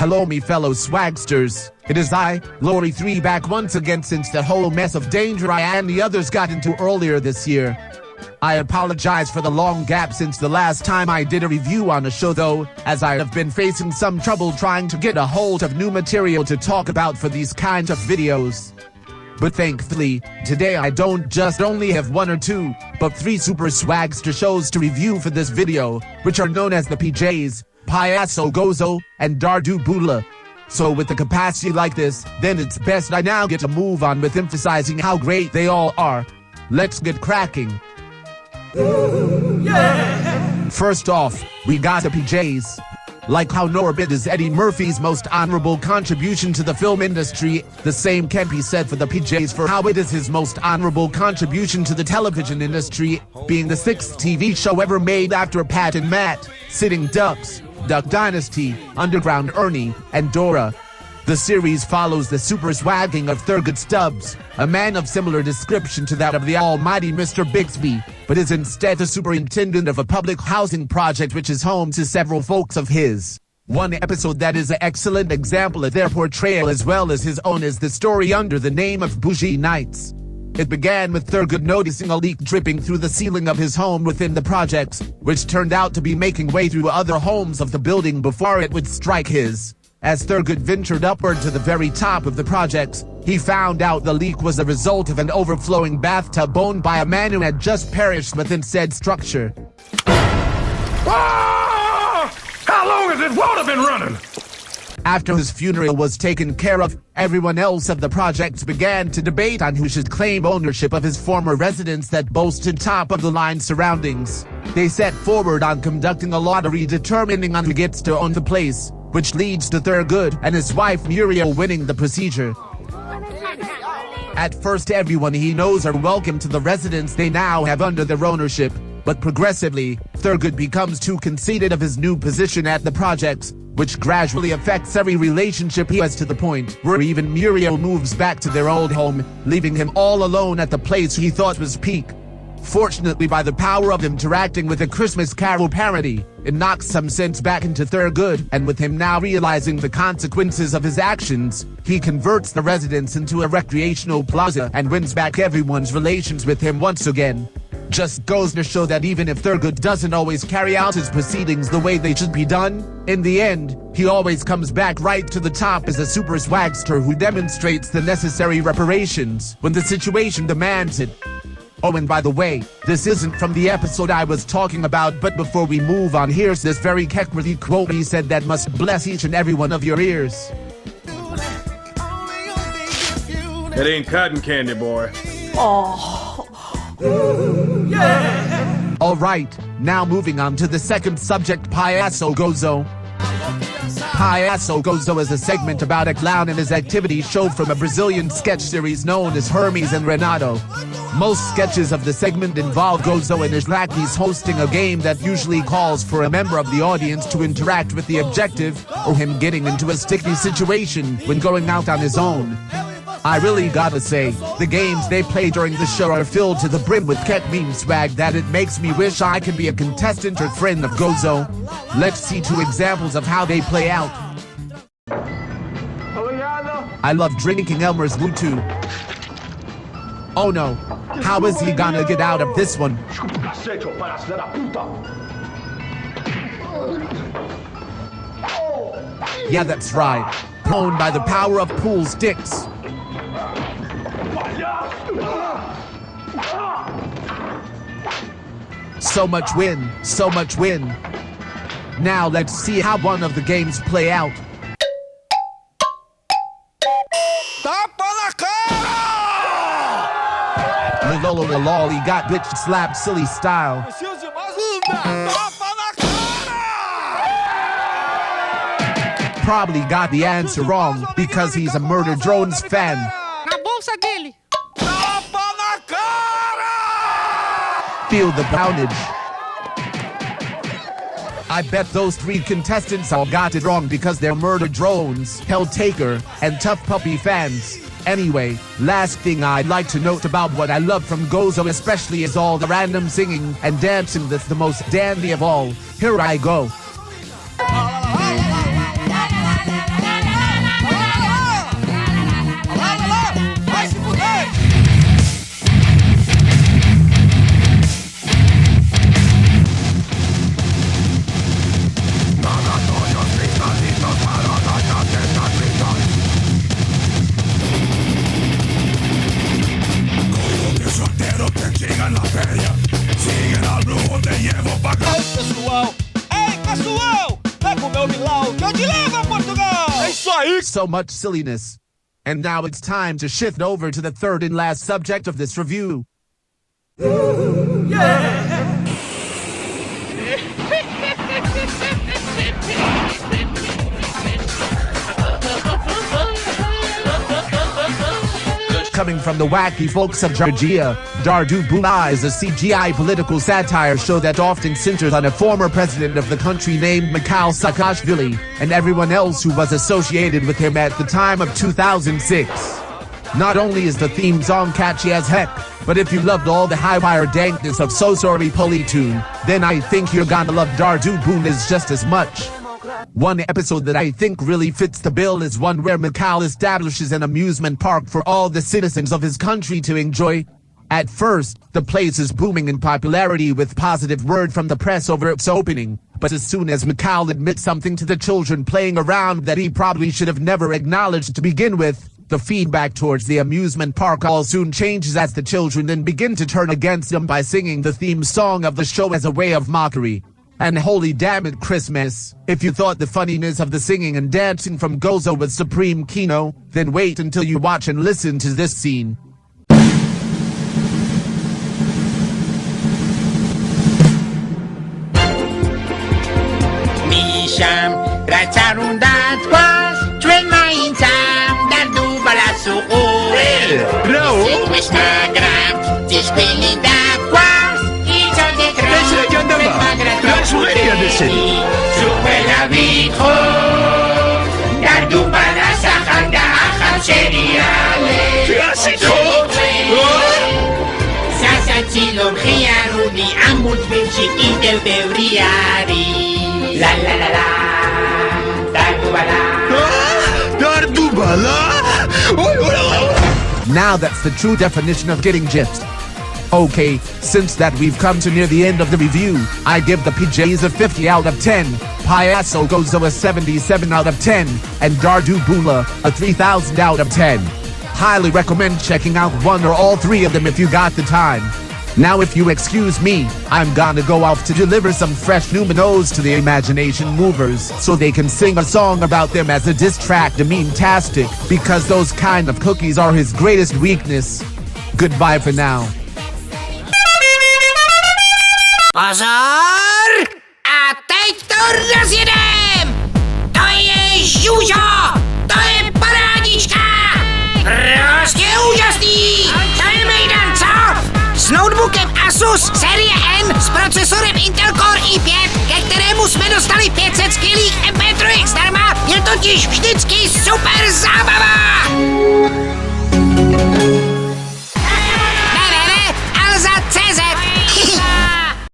Hello me fellow swagsters, it is I, Lorry 3 back once again since the whole mess of danger I and the others got into earlier this year. I apologize for the long gap since the last time I did a review on a show though, as I have been facing some trouble trying to get a hold of new material to talk about for these kinds of videos. But thankfully, today I don't just only have one or two, but 3 Super Swagster shows to review for this video, which are known as the PJs, Paso, Gozo, and Dardubala. So with a capacity like this, then it's best I now get to move on with emphasizing how great they all are. Let's get cracking. Ooh, yeah. First off, we got the PJs. Like how Horrid is Eddie Murphy's most honorable contribution to the film industry, the same can be said for the PJs for how it is his most honorable contribution to the television industry, being the 6th TV show ever made after Pat and Matt, Sitting Ducks, Duck Dynasty, Underground Ernie, and Dora. The series follows the super swagging of Thurgood Stubbs, a man of similar description to that of the almighty Mr. Bixby, but is instead the superintendent of a public housing project which is home to several folks of his. One episode that is an excellent example of their portrayal as well as his own is the story under the name of Bougie Nights. It began with Thurgood noticing a leak dripping through the ceiling of his home within the projects, which turned out to be making way through other homes of the building before it would strike his. As Thurgood ventured upward to the very top of the projects, he found out the leak was a result of an overflowing bathtub owned by a man who had just perished within said structure. Ah! How long has this water been running? After his funeral was taken care of, everyone else of the projects began to debate on who should claim ownership of his former residence that boasted top-of-the-line surroundings. They set forward on conducting a lottery determining on who gets to own the place, which leads to Thurgood and his wife Muriel winning the procedure. At first everyone he knows are welcome to the residence they now have under their ownership, but progressively, Thurgood becomes too conceited of his new position at the projects, which gradually affects every relationship he has to the point where even Muriel moves back to their old home, leaving him all alone at the place he thought was peak. Fortunately, by the power of interacting with a Christmas Carol parody, it knocks some sense back into Thurgood, and with him now realizing the consequences of his actions, he converts the residence into a recreational plaza and wins back everyone's relations with him once again. Just goes to show that even if Thurgood doesn't always carry out his proceedings the way they should be done, in the end, he always comes back right to the top as a super swagster who demonstrates the necessary reparations when the situation demands it. Oh, and by the way, this isn't from the episode I was talking about, but before we move on, here's this very keck-worthy quote he said that must bless each and every one of your ears. It ain't cotton candy, boy. Oh. Yeah. Alright, now moving on to the second subject, Paso Gozo. Paso Gozo is a segment about a clown and his activities show from a Brazilian sketch series known as Hermes and Renato. Most sketches of the segment involve Gozo and his lackeys hosting a game that usually calls for a member of the audience to interact with the objective, or him getting into a sticky situation when going out on his own. I really gotta say, the games they play during the show are filled to the brim with keck meme swag that it makes me wish I could be a contestant or friend of Gozo. Let's see 2 examples of how they play out. I love drinking Elmer's Bluetooth. Oh no, how is he gonna get out of this one? Yeah, that's right. Owned by the power of pool sticks. So much win, so much win. Now let's see how one of the games play out. Lolly got bitch slapped silly style. Probably got the answer wrong because he's a Murder Drones fan. Feel the poundage. I bet those 3 contestants all got it wrong because they're Murder Drones, Helltaker, and Tough Puppy fans. Anyway, last thing I'd like to note about what I love from Gozo especially is all the random singing and dancing that's the most dandy of all. Here I go. pessoal! Ei, pessoal! Pega o meu milão que eu te levo a Portugal! É isso aí! So much silliness. And now it's time to shift over to the third and last subject of this review. Coming from the wacky folks of Georgia, Dardubala is a CGI political satire show that often centers on a former president of the country named Mikhail Saakashvili and everyone else who was associated with him at the time of 2006. Not only is the theme song catchy as heck, but if you loved all the high-wire dankness of So Sorry Polly Tune, then I think you're gonna love Dardubala just as much. One episode that I think really fits the bill is one where Mikhail establishes an amusement park for all the citizens of his country to enjoy. At first, the place is booming in popularity with positive word from the press over its opening, but as soon as Mikhail admits something to the children playing around that he probably should have never acknowledged to begin with, the feedback towards the amusement park all soon changes as the children then begin to turn against him by singing the theme song of the show as a way of mockery. And holy damn it, Christmas. If you thought the funniness of the singing and dancing from Gozo was supreme kino, then wait until you watch and listen to this scene. Misham, racarundat was, train my insam, Dardubala so ore. Raul? Sit gram, tispili da was, it's on the ground. Supela vitro, Dardubala sa kanda akal seriale. Sasa silom khiaruni amut vinci intel teoriari. La la la la, Dardubala. Dardubala? Now that's the true definition of getting gypped. Okay, since that we've come to near the end of the review, I give the PJs a 50 out of 10, Paso Gozo a 77 out of 10, and Dardubala a 3000 out of 10. Highly recommend checking out one or all three of them if you got the time. Now if you excuse me, I'm gonna go off to deliver some fresh numinos to the imagination movers so they can sing a song about them as a diss track to meme-tastic, because those kind of cookies are his greatest weakness. Goodbye for now. Pozor! A teď to rozjedem! To je žužo! To je parádička! Prostě úžasný! To je mejdan, co? S notebookem Asus série N s procesorem Intel Core i5, ke kterému jsme dostali 500 skvělých MP3 zdarma, je totiž vždycky super zábava!